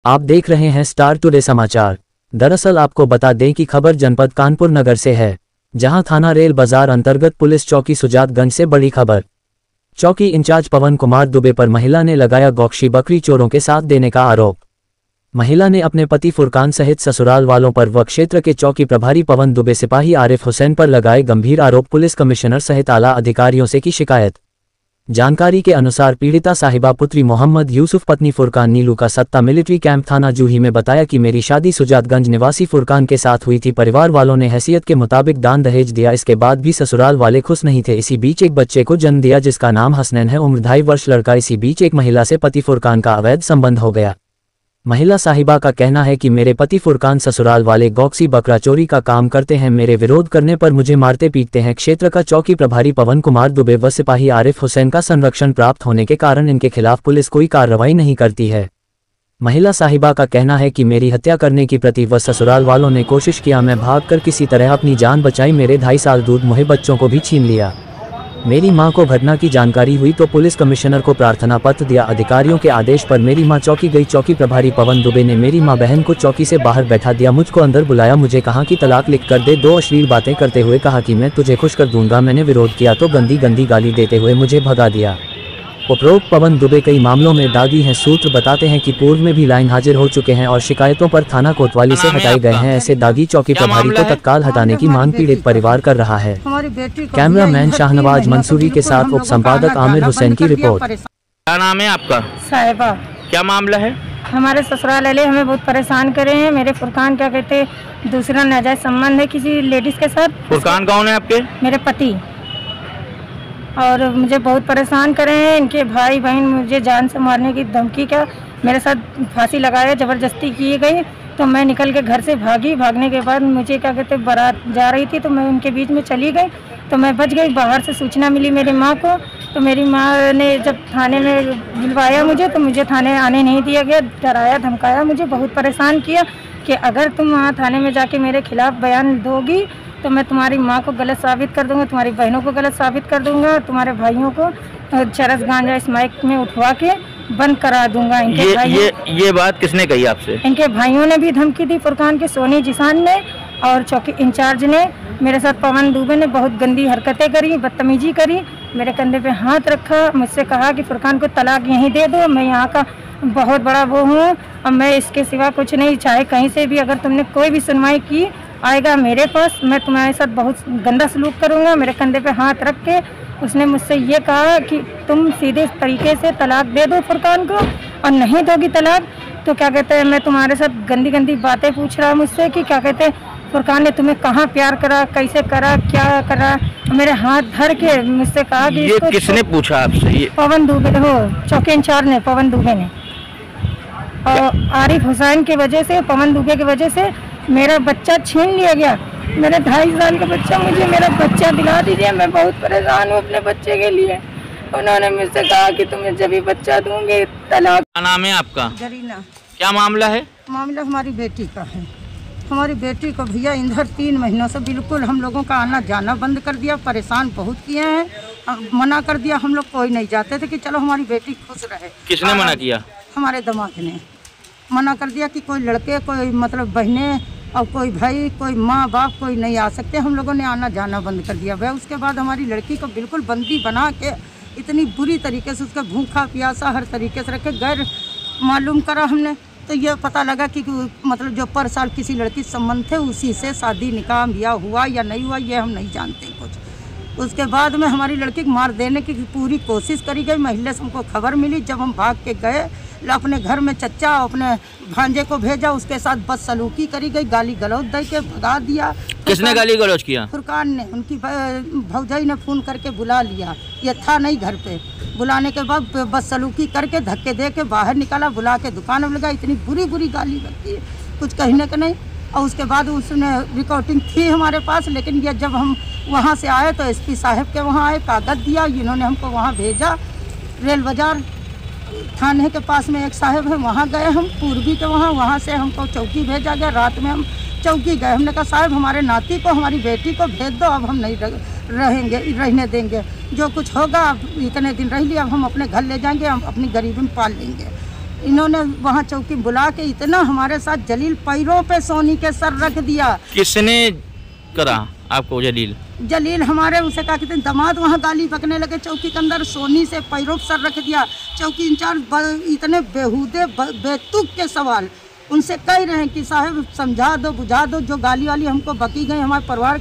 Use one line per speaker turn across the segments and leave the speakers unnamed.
आप देख रहे हैं स्टार टुडे समाचार। दरअसल आपको बता दें कि खबर जनपद कानपुर नगर से है, जहां थाना रेल बाजार अंतर्गत पुलिस चौकी सुजातगंज से बड़ी खबर। चौकी इंचार्ज पवन कुमार दुबे पर महिला ने लगाया गौक्षी बकरी चोरों के साथ देने का आरोप। महिला ने अपने पति फुरकान सहित ससुराल वालों पर व क्षेत्र के चौकी प्रभारी पवन दुबे सिपाही आरिफ हुसैन पर लगाए गंभीर आरोप। पुलिस कमिश्नर सहित आला अधिकारियों से की शिकायत। जानकारी के अनुसार पीड़िता साहिबा पुत्री मोहम्मद यूसुफ पत्नी फुरकान नीलू का सत्ता मिलिट्री कैंप थाना जूही में बताया कि मेरी शादी सुजातगंज निवासी फुरकान के साथ हुई थी। परिवार वालों ने हैसियत के मुताबिक दान दहेज दिया, इसके बाद भी ससुराल वाले खुश नहीं थे। इसी बीच एक बच्चे को जन्म दिया जिसका नाम हसनैन है, उम्र 2.5 वर्ष लड़का। इसी बीच एक महिला से पति फुरकान का अवैध संबंध हो गया। महिला साहिबा का कहना है कि मेरे पति फुरकान ससुराल वाले गौक्षी बकरा चोरी का काम करते हैं, मेरे विरोध करने पर मुझे मारते पीटते हैं। क्षेत्र का चौकी प्रभारी पवन कुमार दुबे व सिपाही आरिफ हुसैन का संरक्षण प्राप्त होने के कारण इनके खिलाफ पुलिस कोई कार्रवाई नहीं करती है। महिला साहिबा का कहना है कि मेरी हत्या करने की प्रति व ससुराल वालों ने कोशिश किया, मैं भागकर किसी तरह अपनी जान बचाई। मेरे 2.5 साल दूध मुहे बच्चों को भी छीन लिया। मेरी मां को घटना की जानकारी हुई तो पुलिस कमिश्नर को प्रार्थना पत्र दिया। अधिकारियों के आदेश पर मेरी मां चौकी गई। चौकी प्रभारी पवन दुबे ने मेरी मां बहन को चौकी से बाहर बैठा दिया, मुझको अंदर बुलाया, मुझे कहा कि तलाक लिख कर दे। 2 अश्लील बातें करते हुए कहा कि मैं तुझे खुश कर दूंगा। मैंने विरोध किया तो गंदी गंदी गाली देते हुए मुझे भगा दिया। उपरोक्त पवन दुबे कई मामलों में दागी हैं। सूत्र बताते हैं कि पूर्व में भी लाइन हाजिर हो चुके हैं और शिकायतों पर थाना कोतवाली से हटाए गए हैं। ऐसे दागी चौकी प्रभारी को तत्काल हटाने की मांग पीड़ित परिवार कर रहा है। कैमरामैन शाहनवाज मंसूरी के साथ उप संपादक आमिर हुसैन की रिपोर्ट।
क्या नाम है आपका?
साहिबा।
क्या मामला है?
हमारे ससुराल वाले हमें बहुत परेशान करे हैं। मेरे फुरकान क्या कहते दूसरा नाजायज संबंध है किसी लेडीज के साथ।
फुरकान कौन है आपके?
मेरे पति। और मुझे बहुत परेशान करे हैं। इनके भाई बहन मुझे जान से मारने की धमकी का मेरे साथ फांसी लगाया, ज़बरदस्ती की गई। तो मैं निकल के घर से भागी। भागने के बाद मुझे क्या कहते बारात जा रही थी तो मैं उनके बीच में चली गई, तो मैं बच गई। बाहर से सूचना मिली मेरी माँ को, तो मेरी माँ ने जब थाने में बुलवाया मुझे तो मुझे थाने आने नहीं दिया गया। डराया धमकाया, मुझे बहुत परेशान किया कि अगर तुम वहाँ थाने में जाके मेरे खिलाफ़ बयान दोगी तो मैं तुम्हारी माँ को गलत साबित कर दूंगा, तुम्हारी बहनों को गलत साबित कर दूंगा, तुम्हारे भाइयों को चरस गांजा इस माइक में उठवा के बंद करा दूंगा।
ये बात किसने कही आपसे?
इनके भाइयों ने भी धमकी दी, फुरकान के सोनी जिसान ने और चौकी इंचार्ज ने। मेरे साथ पवन दुबे ने बहुत गंदी हरकतें करी, बदतमीजी करी, मेरे कंधे पे हाथ रखा, मुझसे कहा कि फुरकान को तलाक यहीं दे दो, मैं यहाँ का बहुत बड़ा वो हूँ और मैं इसके सिवा कुछ नहीं। चाहे कहीं से भी अगर तुमने कोई भी सुनवाई की आएगा मेरे पास, मैं तुम्हारे साथ बहुत गंदा सलूक करूँगा। मेरे कंधे पे हाथ रख के उसने मुझसे ये कहा कि तुम सीधे तरीके से तलाक दे दो फुरकान को, और नहीं दोगी तलाक तो क्या कहते हैं मैं तुम्हारे साथ गंदी गंदी बातें पूछ रहा मुझसे कि क्या कहते हैं फुरकान ने तुम्हें कहाँ प्यार करा, कैसे करा, क्या करा। मेरे हाथ धर के मुझसे कहा कि
ये किसने पूछा आपसे? ये
पवन दुबे हो, चौकी इंचार्ज ने, पवन दुबे ने। और आरिफ हुसैन की वजह से, पवन दुबे की वजह से मेरा बच्चा छीन लिया गया। मेरा 2.5 साल का बच्चा, मुझे मेरा बच्चा दिला दीजिए, मैं बहुत परेशान हूँ अपने बच्चे के लिए। उन्होंने मुझसे कहा कि तुम्हें जब भी बच्चा दूंगे तलाक।
क्या नाम है आपका?
जरीना।
क्या मामला है?
मामला हमारी बेटी का है। हमारी बेटी को भैया इधर 3 महीनों से बिल्कुल हम लोगों का आना जाना बंद कर दिया, परेशान बहुत किए हैं, मना कर दिया। हम लोग कोई नहीं जाते थे कि चलो हमारी बेटी खुश रहे।
किसने मना किया?
हमारे दामाद ने मना कर दिया कि कोई लड़के, कोई मतलब बहनें और कोई भाई, कोई माँ बाप कोई नहीं आ सकते। हम लोगों ने आना जाना बंद कर दिया। वह उसके बाद हमारी लड़की को बिल्कुल बंदी बना के इतनी बुरी तरीके से उसका भूखा प्यासा हर तरीके से रखे। गैर मालूम करा हमने तो ये पता लगा कि मतलब जो पर साल किसी लड़की संबंध थे उसी से शादी निकाह ब्याह हुआ या नहीं हुआ ये हम नहीं जानते कुछ। उसके बाद में हमारी लड़की को मार देने की पूरी कोशिश करी गई। महिला से हमको खबर मिली, जब हम भाग के गए अपने घर में चच्चा अपने भांजे को भेजा, उसके साथ बदसलूकी करी गई, गाली गलौज दे के भगा दिया।
किसने गाली गलौज किया?
फुरकान ने। उनकी भौजाई ने फ़ोन करके बुला लिया, ये था नहीं घर पे। बुलाने के बाद बदसलूकी करके धक्के दे के बाहर निकाला, बुला के दुकान में लगा। इतनी बुरी बुरी गाली लगती है कुछ कहने का नहीं। और उसके बाद उसने रिकॉर्डिंग थी हमारे पास, लेकिन ये जब हम वहाँ से आए तो एसपी साहब के वहाँ आए, कागज़ दिया, इन्होंने हमको वहाँ भेजा। रेल बाज़ार थाने के पास में एक साहब है, वहाँ गए हम पूर्वी के वहाँ से हमको चौकी भेजा गया। रात में हम चौकी गए, हमने कहा साहब हमारे नाती को, हमारी बेटी को भेज दो, अब हम नहीं रहने देंगे, जो कुछ होगा अब इतने दिन रह लिया, अब हम अपने घर ले जाएंगे, हम अपनी गरीबी में पाल लेंगे।
इन्होंने वहाँ चौकी बुला के इतना हमारे साथ जलील पैरों पे सोनी के सर रख दिया।
किसने करा आपको जलील?
हमारे उसे क्या कहते हैं दामाद वहाँ गाली बकने लगे चौकी के अंदर, सोनी से पैरों पे सर रख दिया। चौकी इंचार्ज इतने बेहूदे बेतुक के सवाल उनसे कह रहे हैं कि साहब समझा दो बुझा दो, जो गाली वाली हमको बकी गई, हमारे परिवार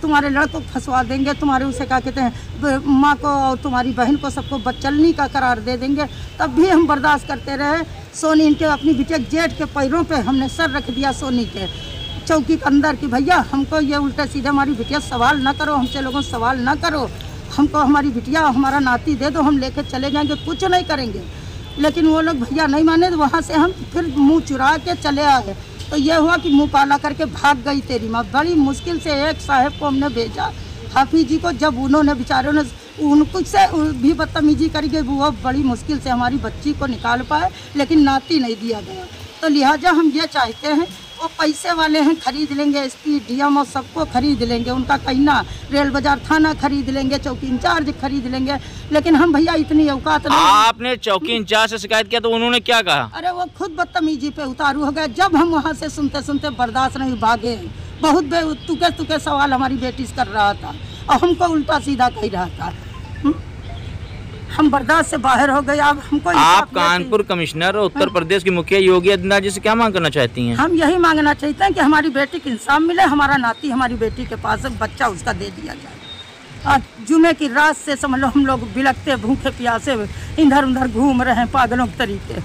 तुम्हारे लड़कों को फंसवा देंगे, तुम्हारे उसे क्या कहते हैं माँ को और तुम्हारी बहन को सबको बदचलनी का करार दे देंगे। तब भी हम बर्दाश्त करते रहे। सोनी इनके अपनी बिटिया जेठ के पैरों पे हमने सर रख दिया सोनी के चौकी के अंदर कि भैया हमको ये उल्टा सीधे हमारी बिटिया सवाल ना करो, हमसे लोगों सवाल ना करो, हमको हमारी बिटिया हमारा नाती दे दो, हम लेके चले जाएंगे, कुछ नहीं करेंगे। लेकिन वो लोग भैया नहीं माने, तो वहाँ से हम फिर मुंह चुरा के चले आए। तो ये हुआ कि मुंह काला करके भाग गई तेरी माँ। बड़ी मुश्किल से एक साहब को हमने भेजा हाफिज जी को, जब उन्होंने बेचारों ने उनको से भी बदतमीजी करी गई, वो बड़ी मुश्किल से हमारी बच्ची को निकाल पाए, लेकिन नाती नहीं दिया गया। तो लिहाजा हम ये चाहते हैं, वो पैसे वाले हैं खरीद लेंगे, एसपी डीएम और सबको खरीद लेंगे, उनका कहना रेल बाजार थाना खरीद लेंगे, चौकी इंचार्ज खरीद लेंगे, लेकिन हम भैया इतनी औकात नहीं।
आपने चौकी इंचार्ज से शिकायत किया तो उन्होंने क्या कहा?
अरे वो खुद बदतमीजी पे उतारू हो गए। जब हम वहाँ से सुनते सुनते बर्दाश्त नहीं, भागे। बहुत तुके सवाल हमारी बेटी से कर रहा था और हमको उल्टा सीधा कह रहा था। हम बर्दाश्त से बाहर हो गए। अब हमको
आप कानपुर कमिश्नर और उत्तर प्रदेश के मुखिया योगी आदित्यनाथ जी से क्या मांग करना चाहती हैं?
हम यही मांगना चाहते हैं कि हमारी बेटी को इंसाफ मिले, हमारा नाती हमारी बेटी के पास बच्चा उसका दे दिया जाए। आज जुमे की रात से समझ लो हम लोग बिलखते भूखे प्यासे इधर उधर घूम रहे हैं पागलों के तरीके।